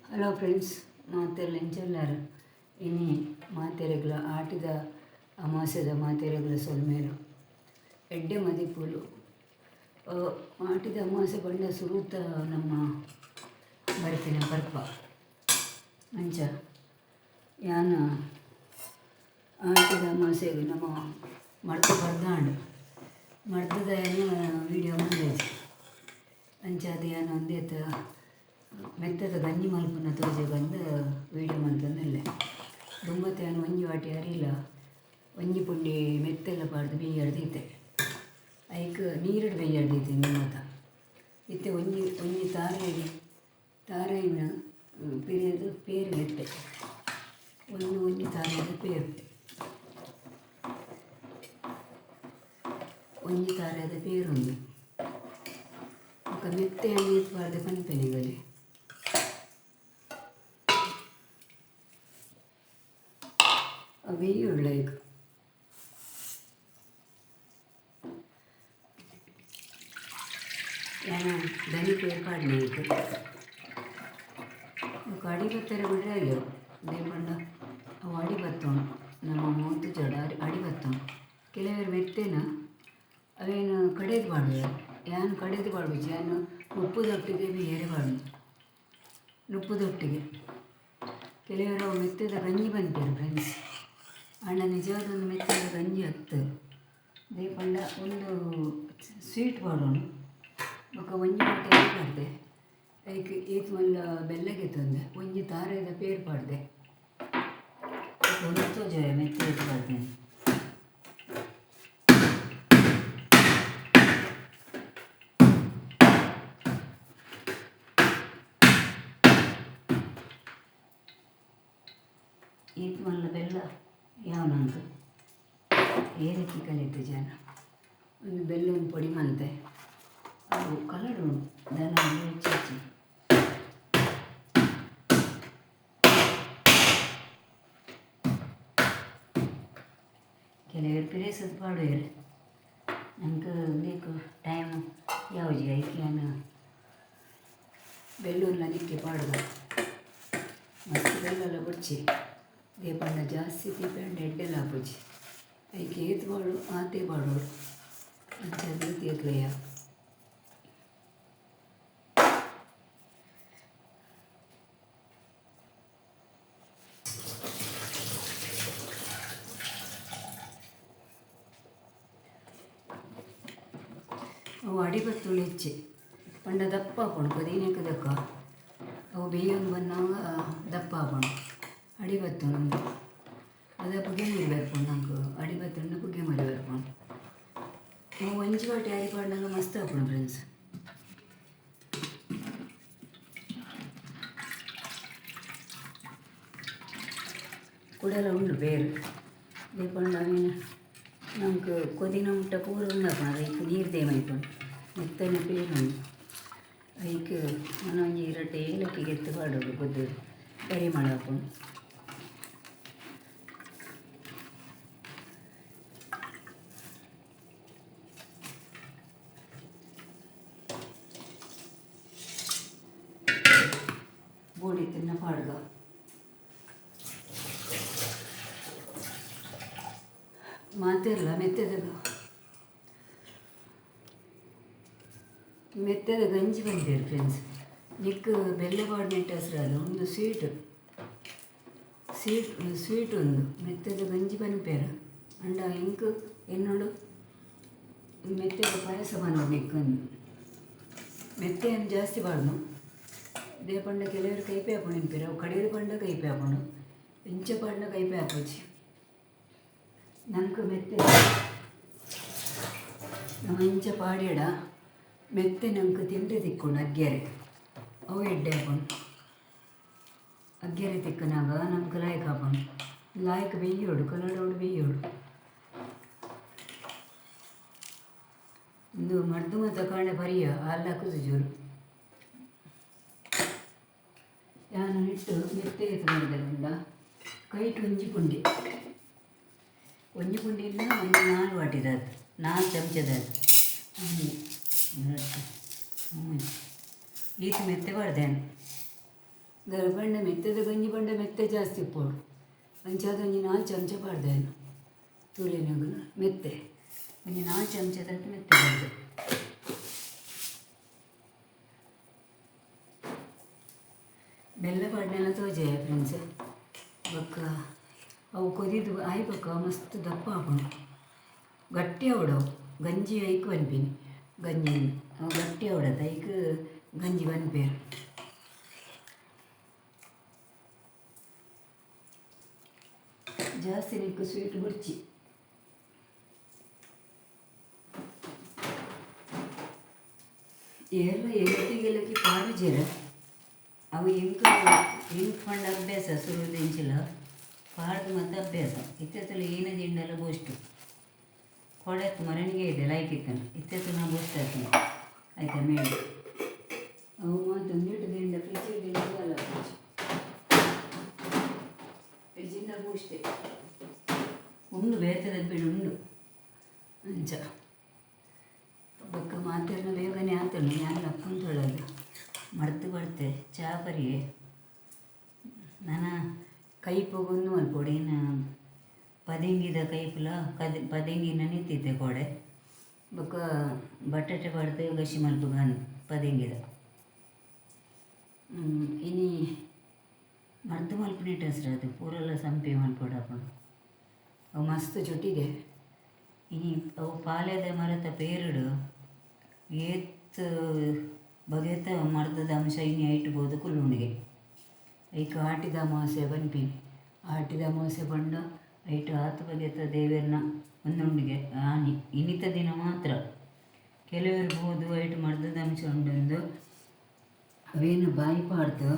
Hello friends, ಮಾತೆರೆಂಚೆಲ್ಲಾರು ಇನಿ ಮಾತೆರೆಗ್ಲ ಆಟಿದ ಅಮಾಸೆದ ಮಾತೆರೆಗ್ಲ ಸೊಲ್ಮೇಲು ಎಡ್ಡೆ ಮದಿಪುಲು ಆಟಿದ ಅಮಾಸೆ ಬಂಡ ಸುರುತ ನಮ್ಮ ಬರ್ಪಿನ ಪರ್ಪ ಅಂಚ ಯಾನ ಆಟಿದ ಅಮಾಸೆಗೆ ನಮ್ಮ ಮಡ್ತ ಬರ್ದಾಂಡು ಮಡ್ತದ ವೀಡಿಯೋ ಬಂದೈತಿ ಅಂಚ ಅದು ಯಾನು ಒಂದೇತ ಮೆತ್ತದ ಗಂಜಿ ಮಲ್ಪನ ತೋಜೆ ಬಂದು ವೀಡಿಯೋ ಮಲ್ತಂದಲ್ಲೇ ದುಂಬತ್ತೆ ನಾನು ಒಂಜಿ ವಾಟಿ ಅರಿಲ್ಲ ಒಂಜಿ ಪುಂಡಿ ಮೆತ್ತೆಲ್ಲ ಪಾಡ್ದು ಬೇಯ್ಯಡ್ದೈತೆ ಐಕ್ ನೀರಡು ಬೇಯ್ಯಡ್ದೈತೆ ನಿಮ್ಮತ್ತ ಇತ್ತೆ ಒಂಜಿ ತಾರಾಯಿನ ಪಿರಿಯದು ಪೇರು ಮೆತ್ತೆ ಒಂಜಿ ತಾರಾಯದ ಪೇರು ಒಂಜಿ ತಾರಾಯದ ಪೇರೊಂದು ಮೆತ್ತೆ ನೀರು ಪಾಡ್ದೆ ಪನ್ಪೆನೆಗಲಿ ಬೇಯುಳ್ಳ ಈಗ ನಾನು ದನಿ ಪೇರು ಪಾಡ್ನೆ ಈಗ ಅಡಿ ಬತ್ತಾರೆ ಬಿಡ್ರೆ ಅಯ್ಯೋ ದೇಪಂಡ ಅವು ಅಡಿ ಬತ್ತೋಣ ನಮ್ಮ ಮೂತು ಜಡ ಅಡಿ ಬತ್ತೋಣ ಕೆಲವರು ಮೆತ್ತೇನ ಅವೇನು ಕಡೆದು ಮಾಡುವೆ ಯಾನು ಕಡೆದು ಮಾಡ್ಬೇಕು ಯಾನು ಉಪ್ಪುದೊಟ್ಟಿಗೆ ಬೇರೆ ಬಾಡು ಉಪ್ಪುದೊಟ್ಟಿಗೆ ಕೆಲವರು ಅವು ಮೆತ್ತದ ಗಂಜಿ ಬಂತಾರೆ ಫ್ರೆಂಡ್ಸ್ ಅಣ್ಣ ನಿಜವಾದ ಒಂದು ಮೆತ್ತದ ಗಂಜಿ ಹತ್ತು ದೇಪಂಡ ಒಂದು ಸ್ವೀಟ್ ಮಾಡೋಣ ಬೊಕ್ಕ ಒಂಜಿ ಬಟ್ಟೆ ಪಾಡ್ದೆ ಐಕ್ ಈತ್ ಮಲ್ಲ ಬೆಲ್ಲಗೆ ತಂದೆ ಒಂಜಿ ತಾರದ ಪೇರು ಪಾಡ್ದೆ ಒಂದು ಜಯ ಮೆತ್ತೆ ಪಾಡ್ದೆ ಈತ್ ಮಲ್ಲ ಬೆಲ್ಲ ಯಾವನಂತು ಏರಿಕೆ ಕಲಿತು ಜನ ಒಂದು ಬೆಲ್ಲವನ್ನು ಪೊಡಿ ಮಲ್ತೆ ಅದು ಕಲರ್ ಉಂಟು ದನ ಹೆಚ್ಚಿ ಕೆಲವರು ಪಿರೇಸದು ಪಾಡುವರು ನಂಗೆ ಬೇಕು ಟೈಮ್ ಯಾವುದು ಐಕೆ ನಾನು ಬೆಲ್ಲೂರ್ಲ ನಿಕ್ಕೆ ಪಾಡುದು ಮತ್ತು ಬೆಲ್ಲೆಲ್ಲ ಬುಡ್ಚಿ ದೇಪಣ್ಣ ಜಾಸ್ತಿ ತೀಪಂಡು ಎಡ್ಡೆಲ್ಲ ಹಾಪುಜಿ ಐಕೆ ಏತ್ ಬಾಡು ಆತೆ ಬಾಡೋರು ಅಂಚ ರೀತಿಯ ಅವು ಅಡಿಬತ್ತುಳು ಹೆಚ್ಚೆ ಪಂಡ ದಪ್ಪ ಹಾಕೋಣ ಕದೀನಕ್ಕೆ ದಕ್ಕ ಅವು ಬೇಯೊಂದು ಬಂದಾಗ ದಪ್ಪ ಹಾಕೋಣ ಅಡಿಬತ್ತು ನಮ್ಮದು ಅದ ಪುಗೆ ಮರಿ ಬರ್ಕೊಂಡು ನಂಗೆ ಅಡಿಬತ್ತಣ್ಣ ಪುಗೆ ಮರಿ ಬರ್ಕೊಂಡು ನಾವು ಒಂಜಿ ವಾಟಿ ಅರಿ ಪಾಡ್ನಾಗ ಮಸ್ತ್ ಹಾಕೋಣ ಫ್ರೆಂಡ್ಸ್ ಕುಡೆಲ್ಲ ಉಂಡು ಬೇರು ದೇಪಂಡ ಅವೇನು ನಮ್ಗೆ ಕೊದಿನ ಮುಟ್ಟ ಪೂರ ಉಂಡಾಕೋಣ ಅದಕ್ಕೆ ನೀರು ದೇಮೈಕೊಂಡು ಮೆತ್ತನ ಪೇರು ಉಂಡು ಅದಕ್ಕೆ ನಾನು ಒಂಜಿ ರಟ್ಟೆ ಏಲಕ್ಕಿಗೆ ಎತ್ತು ಪಾಡೋದು ಗೊದ್ದು ಪರಿಮಳ ಹಾಕೊಂಡು ಬೋಡಿ ತಿನ್ನ ಪಾಡ್ಗ ಮಾತಿರಲ್ಲ ಮೆತ್ತದ ಗಂಜಿ ಬಂದಿರು ಫ್ರೆಂಡ್ಸ್ ನಿಕ್ಕು ಬೆಲ್ಲ ಪಾಡ್ನೆಟ್ಟು ಹೆಸರಲ್ಲ ಒಂದು ಸ್ವೀಟ್ ಒಂದು ಮೆತ್ತದ ಗಂಜಿ ಬಂದ್ಪೇರ ಅಂಡ ಇಂಕು ಎನ್ನೋಡು ಮೆತ್ತದ ಪಾಯಸ ಬಂದು ನಿಕ್ಕಂದು ಮೆತ್ತೆಯನ್ನು ಜಾಸ್ತಿ ಬಾಡ್ನು ದೇಪಂಡ ಕೆಲವರು ಕೈಪೆ ಹಾಕೊಂಡು ನಿಂಪಿರ ಅವು ಕಡೆಯರು ಪಂಡ ಕೈಪೆ ಹಾಕೊಂಡು ಇಂಚ ಪಂಡ ಕೈಪೆ ಹಾಕೋಚಿ ನಂಗೆ ಮೆತ್ತೆ ನಮ್ಮ ಇಂಚ ಪಾಡ್ಯಡ ಮೆತ್ತೆ ನಂಗೆ ತಿಂಡಿ ತಿಕ್ಕೊಂಡು ಅಗ್ಗೆರೆ ಅವು ಎಡ್ಡೆ ಹಾಕೊಂಡು ಅಗ್ಗೆರೆ ತಿಕ್ಕನಾಗ ನಮ್ಗೆ ಲಾಯ್ಕ್ ಹಾಕೊಂಡು ಲಾಯ್ಕ್ ಬೇಯೋಡು ಕಲಡೋಡು ಬೇಯೋಡು ಒಂದು ಮರ್ದು ಮತ್ತು ಕಾಣೆ ಪರಿಯ ಹಾಲು ಹಾಕೋದು ಜೋರು ಯಾನು ಇಟ್ಟು ಮೆತ್ತೆ ಮಾಡಿದ ಕೈಟ್ ಒಂಜಿ ಪುಂಡಿ ಇಲ್ಲ ಒಂದು 4 ವಾಟಿದಾದ 4 ಚಮಚದಾದ ಈತ ಮೆತ್ತೆ ಬಾರ್ದೇನು ಬಂಡ ಮೆತ್ತದ ಗಂಜಿ ಬಂಡ ಮೆತ್ತೆ ಜಾಸ್ತಿ ಪೋಡು ಅಂಚಾದೊಂಜಿ 4 ಚಮಚ ಪಾಡ್ದೇನು ತೂಲಿನಾಗ ಮೆತ್ತೆ ಒಂಜಿ 4 ಚಮಚ ತನಕ ಮೆತ್ತೆ ಪಾಡ್ದೆ. ಬೆಲ್ಲ ಪಾಡ್ನೆಲ್ಲ ತೋಜೆ ಫ್ರೆಂಡ್ಸ್. ಬೊಕ್ಕ ಅವು ಕೊದಿದು ಆಯ್ಬಕ್ಕ ಮಸ್ತ್ ದಪ್ಪ ಹಾಕೊಂಡು ಗಟ್ಟಿ ಅವಡವು ಗಂಜಿ ಐಕ್ ಬನ್ಪಿನಿ ಗಂಜಿ ಅವು ಗಟ್ಟಿ ಅವಡದ ಐಕ್ ಗಂಜಿ ಬನ್ಪೇರು. ಜಾಸ್ತಿ ನಿಕ್ಕು ಸ್ವೀಟ್ ಬುರ್ಚಿ ಎಲ್ಲ ಎಲಕ್ಕಿಗೆಲಕ್ಕಿ ಪಾರು ಜೀರ ಅವು ಇಂಕ್ ಪಂಡ ಅಭ್ಯಾಸ ಸುರುವುದೆಂಚಿಲ್ಲ ಪಾಡ್ದು ಮತ್ತು ಅಭ್ಯಾಸ ಇತ್ತೆತ್ತಲು ಏನ ದಿಂಡಲ್ಲ ಗೋಷ್ಟು ಕೊಡೆತ್ತು ಮರಣಿಗೆ ಇದೆ ಲೈಕ್ ಇತ್ತನು ಇತ್ತೆತ್ತು ನಾವು ಗೋಸ್ಟ್ ಹಾಕಿ ಆಯ್ತಾ ಮೇಲೆ ಅವು ಮಾತು ನೀಟು ದಿಂಡ ಫ್ರಿಜ್ಜಿಗೆ ದಿಂಡ ಅಲ್ಲ ಫ್ರಿಜ್ಜಿಂದ ಗೋಷ್ಟೆ ಉಂಡು ಬೇತದ ಬಿಡು ಉಂಡು ಅಂಚ ಬೊಕ್ಕ ಮಾತೆಲ್ಲ ಬೇಗನೆ ಆತನು ನಾನು ಅಕ್ಕಂತೊಳದು ಮರ್ತು ಬಡ್ತೆ ಚಾ ಪರಿಯೆ ನಾನು ಕೈಪಗೊಂದು ಮಲ್ಪೊಡೆ ಇನ್ನು ಪದಿಂಗಿದ ಕೈಪುಲ ಪದಿಂಗಿನ ನಿಂತಿದ್ದೆ ಕೊಡೆ ಬೊಕ್ಕ ಬಟಾಟೆ ಬಡ್ದು ಗಸಿ ಮಲ್ಪಗಾನು ಪದಿಂಗಿದ ಇನಿ ಮರ್ದು ಮಲ್ಪನಿಟ್ಟು ಹೆಸ್ರು ಅದು ಪೂರೆಲ್ಲ ಸಂಪೆ ಮಲ್ಪೊಡ ಹಾಕೊಂಡು ಅವು ಮಸ್ತ್ ಚೊಟ್ಟಿಗೆ ಇನಿ ಅವು ಪಾಲೆದ ಮರತ ಪೇರುಡು ಏತ್ ಬಗೆತ ಮರದ ಅಂಶ ಇನ್ನು ಇಟ್ಬೋದು ಕುಲ್ಲುಂಡಿಗೆ ಐಕ ಆಟಿದ ಅಮಾವಾಸ್ಯೆ ಬನ್ಪಿನಿ ಆಟಿದ ಅಮಾವಾಸ್ಯೆ ಬಂಡ ಐಟು ಆತು ಬಗೆತ ದೇವರನ್ನ ಒಂದುಂಡಿಗೆ ಆನಿ ಇನ್ನಿತ ದಿನ ಮಾತ್ರ ಕೆಲವರು ಬೋದು ಐಟು ಮರ್ದದ ಅಂಶ ಉಂಡೊಂದು ಅವೇನು ಬಾಯಿ ಪಾಡ್ದು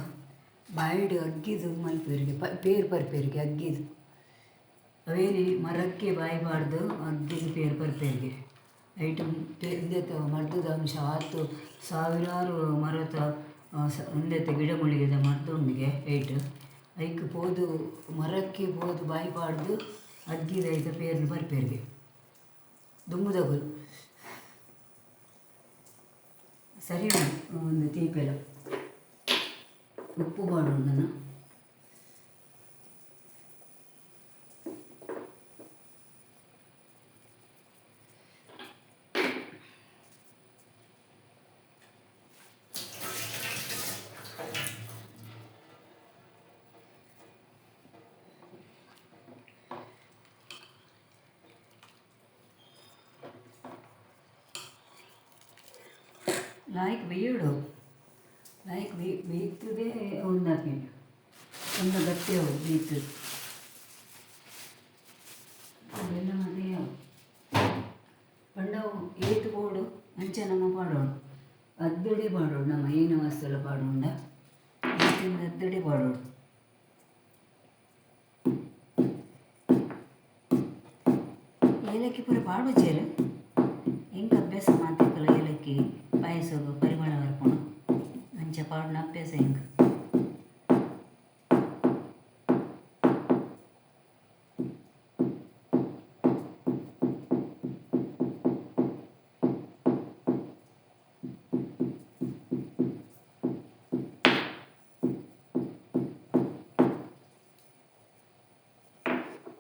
ಬಾಯಿಡು ಅಗ್ಗಿದು ಮಲ್ಪೇರಿಗೆ ಪೇರು ಬರ್ಪೇರಿಗೆ ಅಗ್ಗಿದು ಅವೇನೇ ಮರಕ್ಕೆ ಬಾಯಿ ಪಾಡ್ದು ಅಗ್ಗಿದು ಪೇರು ಬರ್ಪೇರಿಗೆ ಐಟು ಒಂದೇತ ಮರ್ದದ ಅಂಶ ಆತು ಸಾವಿರಾರು ಮರತ ಒಂದೇತ ಗಿಡಮೂಲಿಗೆದ ಮರ್ದುಂಡಿಗೆ ಐಟು ಐಕ್ ಪೋದು ಮರಕ್ಕೆ ಪೋದು ಬಾಯಿ ಪಾಡ್ದು ಅಗ್ಗಿದ ಐತ ಪೇರ್ನು ಬರ್ಪೇರಿಗೆ ದುಮ್ಮುದಗುಲು ಸರಿ ಒಂದು ತೀಪೆಲ ಉಪ್ಪು ಮಾಡೋಣ ನಾನು ಲಾಯ್ಕ್ ಬೇಯಡು ಲಾಯ್ಕ್ ಬೇಯ್ತದೆ ಒಂದು ಹಾಕಿಟ್ಟು ಒಂದು ಗಟ್ಟಿ ಅವು ಬೇಯ್ತದೆ ಅವೆಲ್ಲ ಅದೇ ಪಂಡವು ಏತು ಬೋಡು ಅಂಚ ನಮ್ಮ ಪಾಡೋಣ ಅದ್ದಡೆ ಪಾಡೋಣ ನಮ್ಮ ಏನು ವಸ್ತುಲ ಪಾಡೋಣ ಏತಿಂದ ಅದ್ದಡೆ ಪಾಡೋಣ ಏಲಕ್ಕಿ ಪೂರ ಪಾಡೋಚೇರು ಹೆಂಗೆ ಅಭ್ಯಾಸ ಮಾಡ್ತಿಕ್ಕಲ್ಲ ಏಲಕ್ಕಿ ಪಾಯಸೋಗು ಪರಿಮಳ ಬರ್ಕೊಂಡು ಅಂಚ ಪಾಡಿನ ಅಭ್ಯಾಸ ಹೆಂಗೆ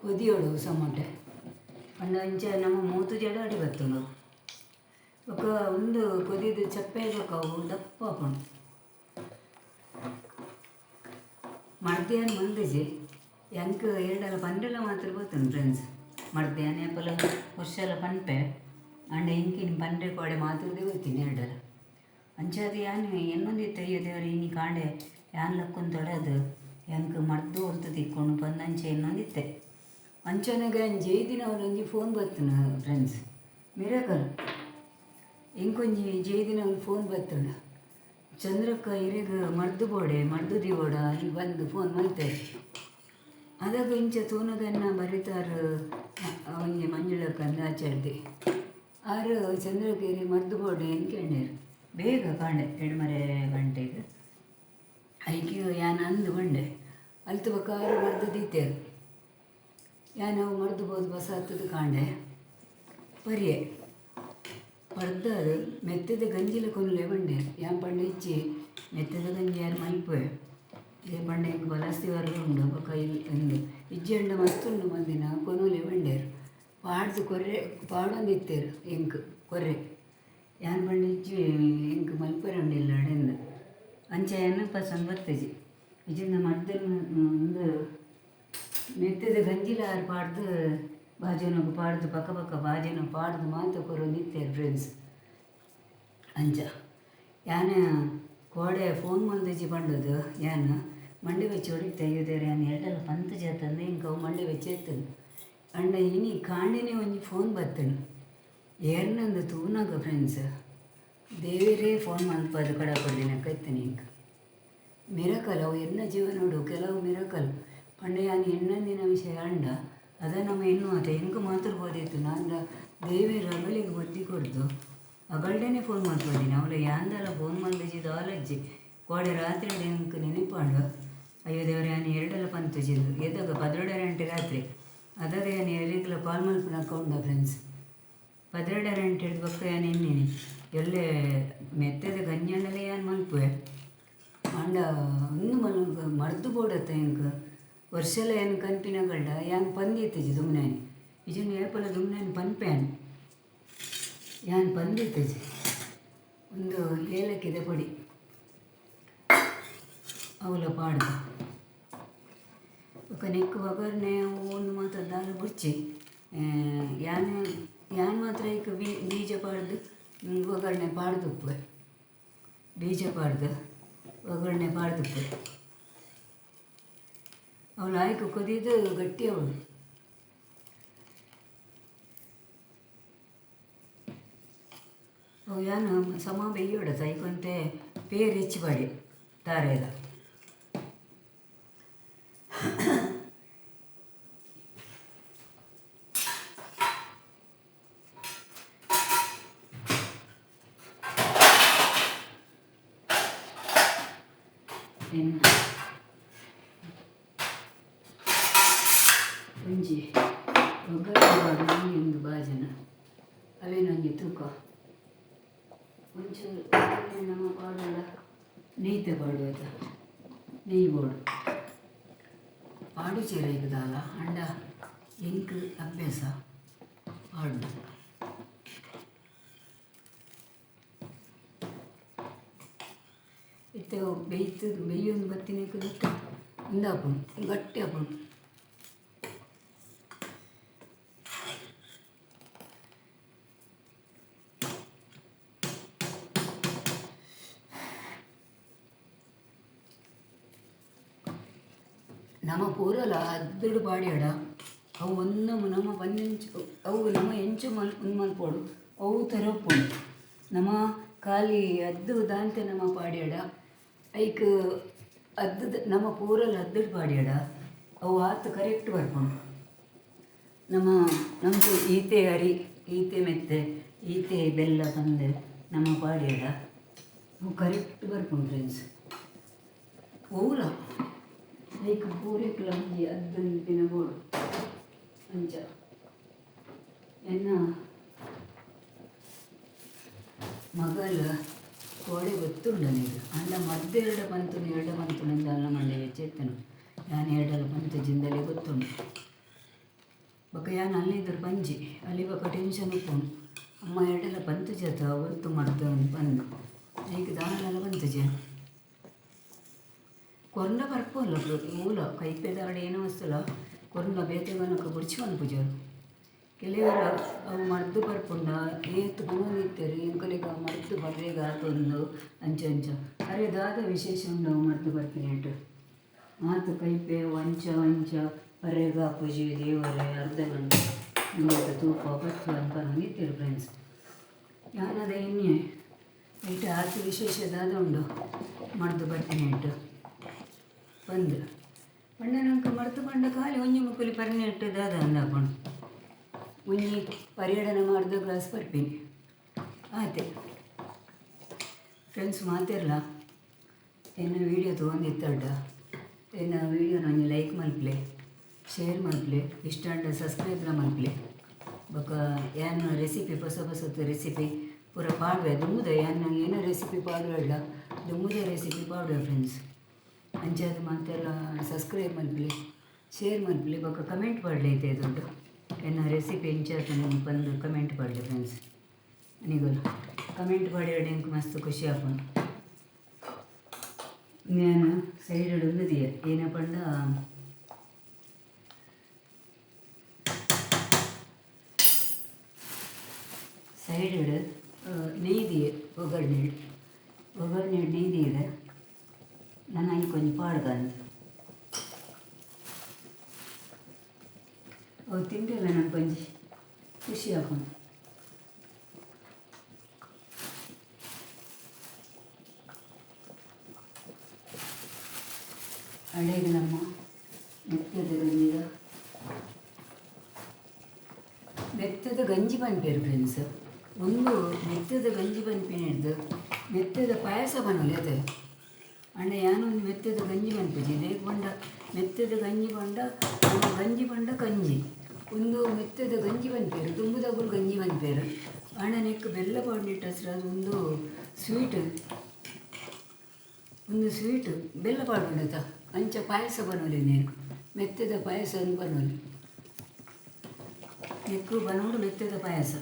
ಕೊದಿಯೋಳು ಸಮೋಟೆ ಒಂದು ಅಂಚ ನಮ್ಮ ಮೂತು ಜಡ ಅಡಿ ಬರ್ತವೆ ఒక ಒಂದು ಕೊದಿದು ಚಪ್ಪೆಬೇಕು ಅವು ದಪ್ಪ ಹಾಕೊಂಡು ಮಡ್ದ್ಯಾನ ಮಂದಿಜಿ ಎಂಕ್ ಎರಡೆಲ್ಲ ಪಂಡೆಲ್ಲ ಮಾತ್ರ ಗೊತ್ತುಂಡು ಫ್ರೆಂಡ್ಸ್ ಮಡ್ದ್ಯಾನ ಏಪಲ ವರ್ಷಲ ಪನ್ಪೆ ಅಂಡ ಇಂಕಿನ ಪಂಡೆ ಕೊಡೆ ಮಾತ್ರದೇ ಗೊತ್ತೀನಿ ಎರಡೆಲ್ಲ ಅಂಚಾದ ಯಾನು ಎನ್ನೊಂದಿತ್ತು ಅಯ್ಯೋ ದೇವ್ರು ಇನಿ ಕಾಂಡೆ ಯಾನ್ ಲಕ್ಕೊಂದು ತೊಡದು ಎಂಕ್ ಮಡ್ದು ಹೊರ್ತು ತಿಕ್ಕೊಂಡು ಬಂದಂಚೆ ಎನ್ನೊಂದಿತ್ತೆ ಅಂಚನಾಗ ಅಂಜೆ ದಿನ ಅವನೊಂಜಿ ಫೋನ್ ಬರ್ತನ ಫ್ರೆಂಡ್ಸ್ ಮಿರಾಕಲ್ ಇಂಕೊಂಜಿ ಜೈದಿನ ಒಂದು ಫೋನ್ ಬರ್ತಡ ಚಂದ್ರಕ್ಕ ಇರೇಗ ಮರ್ದು ಬೋಡೆ ಮರ್ದು ದಿಬೋಡ ಅಲ್ಲಿ ಬಂದು ಫೋನ್ ಮಾಡ್ತಾರೆ ಅದಾಗ ಇಂಚ ತೋನಗನ್ನ ಬರೀತಾರು ಅವನಿಗೆ ಮಂಜುಳಕ್ಕ ಅಂದ ಆಚಾರ್ದೆ ಆರು ಚಂದ್ರಕೇರಿ ಮರ್ದು ಬೋಡೆ ಅಂತ ಕೇಳ್ಯಾರು ಬೇಗ ಕಾಂಡೆ 2:30 ಗಂಟೆಗೆ ಐಕಿ ಯಾನು ಅಂದು ಬಂಡೆ ಅಲ್ತು ಬಕಾರು ಮರ್ದು ದೀತೇರು ಯಾನು ಮರ್ದು ಬೋದು ಬಸ ಹತ್ತದ ಕಾಂಡೆ ಪರಿಯೆ ಪಡ್ದದು ಮೆತ್ತದ ಗಂಜಿಲ ಕೊನಲೆ ಬಂಡೆ ಯಾನ್ ಪಂಡ ಇಚ್ಚಿ ಮೆತ್ತದ ಗಂಜಿ ಯಾರು ಮಲ್ಪೆ ఏ పండు ఇంక బలాస్తి వరకు ఉండు ఒక ఇల్లు ఇజ్జెండ మస్తుండు మందిన కొనులు ఇవ్వండారు పాడుతు కొర్రె పాడొంది ఇత్తారు ఇంక కొర్రె ಯಾನ್ ಬಂದು ಇಜ್ಜಿ ಇಂಕ್ ಮಲ್ಪರಂಡು ಇಲ್ಲಾಡೆಂದು ಅಂಚೆಯನ್ನು ಪಸಂದ್ ಬರ್ತಜಿ ಇಜಿಂದ ಮಡ್ದಲ್ ಒಂದು ಮೆತ್ತದ ಗಂಜಿಲ ಆರು ಪಾಡ್ದು ಬಾಜನೊಬ್ಬ ಪಾಡ್ದು ಪಕ್ಕ ಪಕ್ಕ ಬಾಜನ ಪಾಡ್ದು ಮಾತು ಕೊರೊಂದು ಇತ್ತೇರು ಫ್ರೆಂಡ್ಸ್ ಅಂಚ ಯಾನ ಕೋಡೆ ಫೋನ್ ಮಂದಿಜಿ ಬಂಡದು ಯಾನ ಮಂಡೆ ಬೆಚ್ಚಿ ಹೊಡಿತೆ ಇದ್ದಾರೆ ಯಾನು ಎರಡೆಲ್ಲ ಪಂತ ಜಾತಂದ್ರೆ ಇಂಕ ಅವು ಮಂಡೆ ಬೆಚ್ಚಿ ಎತ್ತನು ಅಂಡ ಇನಿ ಕಾಂಡಿನೇ ಒಂಜಿ ಫೋನ್ ಬತ್ತನು ಏರ್ನಂದು ತೂನಾಗ ಫ್ರೆಂಡ್ಸ್ ದೇವರೇ ಫೋನ್ ಮಲ್ಪದು ಕಡ ಕೊಡ್ದಿನ ಕೈತನಿ ಇಂಕ ಮಿರಕಲ್ ಅವು ಎನ್ನ ಜೀವನೋಡು ಕೆಲವು ಮಿರಕಲ್ ಪಂಡೆ ಯಾನು ಹೆಣ್ಣಂದಿನ ವಿಷಯ ಅಂಡ ಅದ ನಮ್ಮ ಹೆಣ್ಣು ಆತ ಹೆಂಗೆ ಮಾತಾಡ್ಬೋದಿತ್ತು ನಾನು ದೇವಿರ ಅಗಲಿಗೆ ಬುದ್ಧಿ ಕೊಡ್ದು ಅಗಲ್ಡೇನೆ ಫೋನ್ ಮಾಡ್ಬೋದಿನಿ ಅವಳು ಯಾಂದಲ್ಲ ಫೋನ್ ಮಲ್ದಿದ್ದು ಆಲಜ್ಜಿ ಕೋಡೆ ರಾತ್ರಿ ಹೆಂಗೆ ನೆನಪಾಂಡು ಅಯ್ಯೋ ದೇವ್ರ ಯಾನು ಎರಡೆಲ್ಲ ಪಂತಜಿದ್ದು ಎದಾಗ 12 ಗಂಟೆ ರಾತ್ರಿ ಅದಾಗ ಯಾನು ಎಲ್ಲಿಗೆಲ್ಲ ಕಾಲ್ ಮಲ್ಪನ ಹಾಕೊಂಡ ಫ್ರೆಂಡ್ಸ್ 12 ಗಂಟೆ ಹಿಡಿದು ಬಕ್ಕ ಯಾನು ಎಣ್ಣೆನಿ ಎಲ್ಲೇ ಮೆತ್ತದ ಗಂಜಂಡಲೇ ಯಾನು ಮಲ್ಪುವೆ ಅಂಡ ಒಂದು ಮರ್ದು ಬೋಡತ್ತ ಹೆಂಗೆ ವರ್ಷಲ ಏನು ಕನ್ಪಿನಗಳ್ಡ ಯಾನ್ ಪಂದಿತ್ತಜಿ ದುಮ್ನಾನಿ ಇಜನ್ನು ಏಪಲ ದುಮ್ನಾನಿ ಪನ್ಪ್ಯಾನ್ ಯಾನ್ ಪಂದಿತ್ತಜಿ ಒಂದು ಏಲಕ್ಕಿದೆ ಪೊಡಿ ಅವಲ ಪಾಡ್ದು ఒక నెక్కు ಒಗ್ಗರಣೆ ಒಂದು ಮಾತ್ರ ದಾಲ್ ಬುಡ್ಚಿ ಯಾನ್ ಮಾತ್ರ ಈಗ ಬೀಜ ಪಾಡ್ದು ಒಗ್ಗರಣೆ ಪಾಡ್ದುಪ್ಪು ಬೀಜ ಪಾಡ್ದು ಒಗ್ಗರಣೆ ಪಾಡ್ದುಪ್ಪು ಅವಳು ಆಯ್ಕೆ ಕೊದಿದ್ದು ಗಟ್ಟಿ ಅವಳು ಅವು ಯಾನು ಸಮ ಬೆಯ್ಯೋಡತ್ತ ಐಕೊಂತೆ ಪೇರು ಹೆಚ್ಚಿಬಾಡಿ ತಾರೆದ ಒಂಜಿ ಒಗ್ಗರಣೆ ಮಾಡುವ ಒಂದು ಬಾಜನ ಅವೇನೊಂಜಿ ತೂಕ ಒಂಚೂರು ನಮ್ಮ ಪಾಡೋಡ ನೆಯ್ತೆ ಪಾಡುವುದ ನೆಯ್ಯಿ ಬೋಡು ಪಾಡು ಚೀರ ಇದ್ದಲ್ಲ ಅಂಡ ಎಂಕ್ ಅಭ್ಯಾಸ ಪಾಡು ಇತ್ತೆ ಬೇಯೊಂದು ಬತ್ತಿನ ಕುದಿಟ್ಟು ಇಂದಾಪುಣು ಗಟ್ಟಿ ಹಾಪುಣು ನಮ್ಮ ಪೂರಲ ಅದ್ದಡು ಪಾಡ್ಯಾಡ ಅವು ಒಂದು ನಮ್ಮ ಪಂಚೆಂಚು ಅವು ನಮ್ಮ ಎಂಚು ಮಲ್ಪೋಡು ಅವು ತರಪ್ಪುಡು ನಮ್ಮ ಖಾಲಿ ಅದ್ದು ದಾಂತೆ ನಮ್ಮ ಪಾಡ್ಯಾಡ ಐಕ್ ಅದ್ದು ನಮ್ಮ ಪೂರಲ ಅದ್ದಡು ಪಾಡ್ಯಾಡ ಅವು ಆತು ಕರೆಕ್ಟ್ ಬರ್ಕೊಂಡು ನಮ್ಮದು ಈತೆ ಅರಿ ಈತೆ ಮೆತ್ತೆ ಈತೆ ಬೆಲ್ಲ ತಂದೆ ನಮ್ಮ ಪಾಡ್ಯಾಡ ಅವು ಕರೆಕ್ಟ್ ಬರ್ಕೊಂಡು ಫ್ರೆಂಡ್ಸ್ ಪೂರ ಲೈಕ್ ಪೂರೈಕಲ ಮುಂಜಿ ಅದ್ದಂಪಿನ ಬೋಡು ಅಂಚ ಎನ್ನ ಮಗಲ ಕೋಡೆ ಗೊತ್ತುಂಡನಿದು ಅಂಡ ಮದ್ದೆರಡು ಪಂತುನಿಂದ ಅಲ್ಲ ಮಂಡೆ ವೆಚ್ಚೆತ್ತನು ಯಾನು ಎರಡಲ್ಲ ಪಂತು ಜಿಂದಲೇ ಗೊತ್ತುಂಡು ಬೊಕ್ಕ ಯಾನು ಅಲ್ಲಿದ್ದರು ಪಂಜಿ ಅಲ್ಲಿ ಬೊಕ್ಕ ಟೆನ್ಷನ್ ಉಪ್ಪುಂಡು ಅಮ್ಮ ಎರಡೆಲ್ಲ ಪಂತು ಜತ ಒತ್ತು ಮಾಡ್ತ ಬಂದು ಈಗ ದಾನೆಲ್ಲ ಬಂತು ಜನ ಕೊರ್ನ ಬರ್ಪಲ್ಲ ಮೂಲ ಕೈಪೆದಾಡ ಏನೋ ವಸ್ತುಲ ಕೊರ್ನ ಬೇತೆಗನಕ ಬುಡ್ಚಿ ಪೂಜಾರು ಕೆಲವರು ಅವು ಮರ್ದು ಬರ್ಪುಂಡ ಏತು ಗುಣಿತ್ತರು ಎಂಕಲಿಗ ಮರ್ದು ಬರ್ರೇಗ ಆತೊಂದು ಅಂಚ ಅರೆ ದಾದ ವಿಶೇಷ ಉಂಡು ಅವು ಮರ್ದು ಬರ್ತೀನಿ ಅಂಟು ಮಾತು ಕೈಪೆ ವಂಚ ಬರ್ರೇಗ ಪೂಜೆ ದೇವರೇ ಅರ್ಧ ಗಂಟೆ ನಿಮಗೆ ತೂಪ ಪಟ್ಟು ಅನ್ಕೊಂಡು ನಿಂತಿರು ಫ್ರೆಂಡ್ಸ್ ಯಾನದ ಎಣ್ಣೆ ಐಟು ಆತು ವಿಶೇಷದಾದ ಉಂಡು ಮರ್ದು ಬರ್ತೀನಿ ಅಂಟು ಬಂದು ಪಂಡ ನಂಗೆ ಮರ್ತು ಪಂಡ ಖಾಲಿ ಒಂಜಿ ಮುಕ್ಕಲಿ ಪರ್ನೆಂಟ್ ದಾದ ಅಂದಾಕೊಂಡು ಒಂಜಿ ಪರ್ಯಟನೆ ಮಾಡಿದ ಗ್ಲಾಸ್ ಬರ್ಪೀನಿ ಆಯ್ತು ಫ್ರೆಂಡ್ಸ್ ಮಾತಿರಲ್ಲ ಎನ್ನ ವೀಡಿಯೋ ತೊಗೊಂಡಿತ್ತಡ್ಡ ಎನ್ನ ವೀಡಿಯೋನ ಒಂಜಿ ಲೈಕ್ ಮಲ್ಪಲೆ ಶೇರ್ ಮಲ್ಪಲೆ ಇಷ್ಟ ಅಂಡ ಸಬ್ಸ್ಕ್ರೈಬ್ಲ ಮಲ್ಪಲೆ ಬೊಕ್ಕ ಏನು ರೆಸಿಪಿ ಹೊಸ ರೆಸಿಪಿ ಪೂರ ಪಾಡುವೆ ದುಮ್ಮುದ ಏನು ಏನೋ ರೆಸಿಪಿ ಪಾಡುವಲ್ಲ ದುಮ್ಮುದ ರೆಸಿಪಿ ಪಾಡುವೆ ಫ್ರೆಂಡ್ಸ್ ಅಂಚಾದ ಮಾತೆಲ್ಲ ಸಬ್ಸ್ಕ್ರೈಬ್ ಮಲ್ಪಲಿ ಶೇರ್ ಮಲ್ಪಲಿ ಬೊಕ್ಕ ಕಮೆಂಟ್ ಪಡ್ಲೈತೆ ದೊಡ್ಡ ಎನ್ನ ರೆಸಿಪಿ ಎಂಚಾತ ಬಂದು ಕಮೆಂಟ್ ಪಡ್ಲಿ ಫ್ರೆಂಡ್ಸ್ ನಿಗೋಲು ಕಮೆಂಟ್ ಪಡಿ ಎಂಕ್ ಮಸ್ತ್ ಖುಷಿ ಆಪುಂಡು. ನಾನು ಸೈಡ್ ಉಂದಿದೆಯಾ ಏನಪ್ಪ ಸೈಡ್ ನೆಯ್ದಿಯೆ ಒಗ್ಗರಣೆ ನೆಯ್ದಿ ಇದೆ ನಾನು ಅಲ್ಲಿ ಕೊಂಚ ಪಾಡ್ಗಂತ ಅವು ತಿಂಡಿಲ್ಲ ನಾನು ಕೊಂಚ ಖುಷಿ ಆಪುಂಡು. ಹಳೆಗೆ ನಮ್ಮ ಮೆತ್ತದ ಗಂಜಿ ಪನ್ಪೇರು ಫ್ರೆಂಡ್ಸ್. ಒಂದು ಮೆತ್ತದ ಗಂಜಿ ಪನ್ಪೇನೆ ಹಿಡ್ದು ಮೆತ್ತದ ಪಾಯಸ ಬನ್ನೋಲಿ ಅದೇ ಅಂಡ ಯಾನೊಂದು ಮೆತ್ತದ ಗಂಜಿ ಪನ್ಪೇಜಿ ಲೇಕ್ ಬಂಡ ಮೆತ್ತದ ಗಂಜಿ ಬಂಡ ಕಂಜಿ ಒಂದು ಮೆತ್ತದ ಗಂಜಿ ಪನ್ಪೇರು ತುಂಬುದಗುಲು ಗಂಜಿ ಪನ್ಪೇರು ಅಣ್ಣ ನೆಕ್ ಬೆಲ್ಲ ಪಾಡಿಟ್ಟು ಹಸ್ರು ಅದು ಒಂದು ಸ್ವೀಟ್ ಬೆಲ್ಲ ಪಾಡುಂಡತ ಅಂಚ ಪಾಯಸ ಬನ್ನೋಲಿ ನೀನು ಮೆತ್ತದ ಪಾಯಸ ಬನ್ನೋಲಿ ನೆಕ್ಕು ಬನ್ನೋಡು ಮೆತ್ತದ ಪಾಯಸ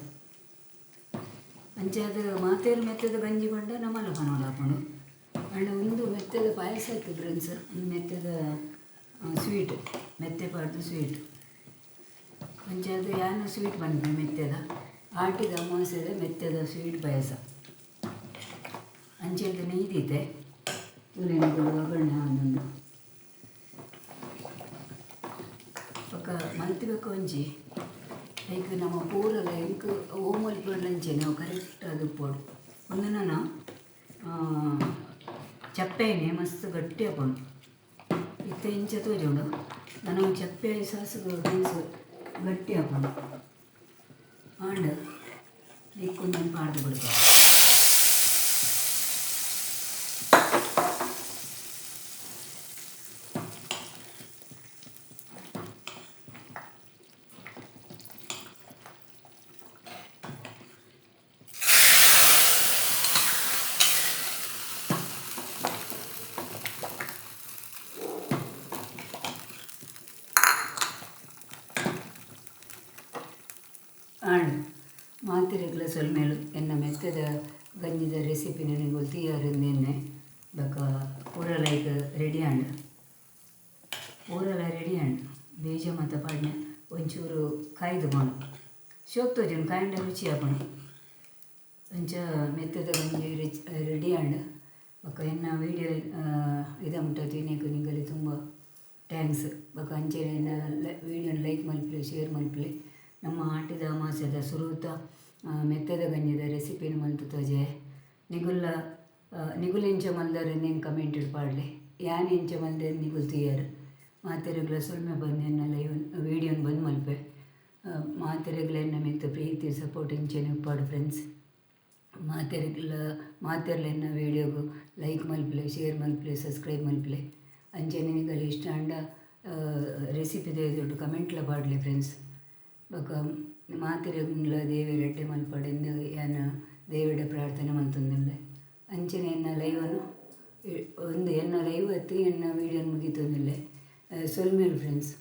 ಅಂಚಾದ ಮಾತೇರು ಮೆತ್ತದ ಗಂಜಿ ಬಂಡ ನಮ್ಮಲ್ಲ ಬನ್ನೋಡು ಹಾಕೊಂಡು ಅಂಡ ಒಂದು ಮೆತ್ತದ ಪಾಯಸ ಇತ್ತು ಫ್ರೆಂಡ್ಸ್. ಒಂದು ಮೆತ್ತದ ಸ್ವೀಟ್ ಮೆತ್ತೆ ಪಾಡ್ದು ಸ್ವೀಟ್ ಅಂಚಾದ ಯಾನು ಸ್ವೀಟ್ ಬಂದಿದೆ ಮೆತ್ತದ ಆಟಿದ ಅಮಾವಾಸ್ಯದ ಮೆತ್ತದ ಸ್ವೀಟ್ ಪಾಯಸ ಅಂಚೆಲ್ದು ನೆಯ್ದಿದೆ ತುಲೆನಿಗಳು ಒಗ್ಗರಣೆ ಒಂದೊಂದು ಪಕ್ಕ ಮಲ್ತಿಬೇಕು ಒಂಜಿ ಲೈಕ್ ನಮ್ಮ ಪೂರಲ ಇಂಕ್ ಓಮಲ್ ಪಡ್ಲಂಚೆ ನಾವು ಕರೆಕ್ಟ್ ಅದು ಪೋಡು ಒಂದು ನಾನು ಚಪ್ಪೆನೆ ಮಸ್ತ್ ಗಟ್ಟಿ ಹಾಕೊಂಡು ಇತ್ತ ಇಂಚ ತೋಜೋಡು ನಾನು ಚಪ್ಪೆ ಸಾಸಿಗೆ ಮೆಣಸು ಗಟ್ಟಿ ಹಾಕೊಂಡು ಆಂಡ ಇಕ್ಕೊಂದು ಪಾಡ್ದು ಬಿಡ್ತಾರೆ. ಆಂಡ್ ಮಾತಿರೆಗ್ಲ ಸೊಲ್ಮೇಲು ಎನ್ನ ಮೆತ್ತದ ಗಂಜಿದ ರೆಸಿಪಿ ನನಗೆ ತೀಯಾರಿಂದೇನೆ ಬಕ ಪೂರಲ ಈಗ ರೆಡಿ ಬೀಜ ಮತ್ತು ಪಾಡ್ನೆ ಒಂಚೂರು ಕಾಯ್ದು ಮಾಡು ಶೋಕ್ ತೋಜನು ಕಾಯಿಂದ ರುಚಿ ಹಾಕೋಣ ಅಂಚ ಮೆತ್ತದ ಗಂಜಿ ರೆಡಿ ಬಕ ಎನ್ನ ವೀಡಿಯೋ ಮುಟ್ಟತಿ ನಿಗಲಿ ತುಂಬ ಥ್ಯಾಂಕ್ಸ್ ಬಕ ಅಂಚೆ ವೀಡಿಯೋನ ಲೈಕ್ ಮಲ್ಪಲೆ ಶೇರ್ ಮಲ್ಪಲೆ ನಮ್ಮ ಆಟಿದ ಅಮಾವಾಸ್ಯದ ಸುರುತ ಮೆತ್ತದ ಗಂಜಿದ ರೆಸಿಪಿನ ಮಲ್ತು ತೋಜೆ ನಿಗುಲ್ ಎಂಚ ಮಲ್ದಾರೆ ನೀನು ಕಮೆಂಟ್ ಪಾಡಲಿ ಯಾನ್ ಎಂಚ ಮಲ್ದೆ ನಿಗುಲ್ ತೀಯರು ಮಾತೆರೆಗ್ಲ ಸುಳ್ಮೆ ಬಂದು ಎನ್ನ ಲೈವ್ ವೀಡಿಯೋನ ಬಂದು ಮಲ್ಪೆ ಮಾತೆರೆಗ್ಲ ಎನ್ನ ಮೆತ್ತ ಪ್ರೀತಿ ಸಪೋರ್ಟ್ ಇಂಚೆನೆ ಉಪ್ಪಾಡು ಫ್ರೆಂಡ್ಸ್. ಮಾತೆರ್ಲ ಎನ್ನ ವೀಡಿಯೋಗು ಲೈಕ್ ಮಲ್ಪಲೆ ಶೇರ್ ಮಲ್ಪಲೆ ಸಬ್ಸ್ಕ್ರೈಬ್ ಮಲ್ಪಲೆ ಅಂಚೆನೆ ನಿಗಲಿ ಇಷ್ಟ ಅಂಡ ರೆಸಿಪಿ ದೊಡ್ಡ ಕಮೆಂಟ್ಲ ಪಾಡಲಿ ಫ್ರೆಂಡ್ಸ್. ಬೊಕ ಮಾತೆರೆಗ್ಲ ದೇವಿರ ಎಡ್ಡೆ ಮಲ್ಪಡೆಂದು ಯಾನ ದೇವಿಡ ಪ್ರಾರ್ಥನೆ ಮಲ್ತೊಂದುಲ್ಲೆ ಅಂಚನೆ ಎನ್ನ ಲೈವನ್ನು ಒಂದು ಎನ್ನ ಲೈವ್ ಎತ್ತಿ ಎನ್ನ ವೀಡಿಯೋನ ಮುಗಿತೊಂದುಲ್ಲೆ ಸೊಲ್ಮೇಲು ಫ್ರೆಂಡ್ಸ್.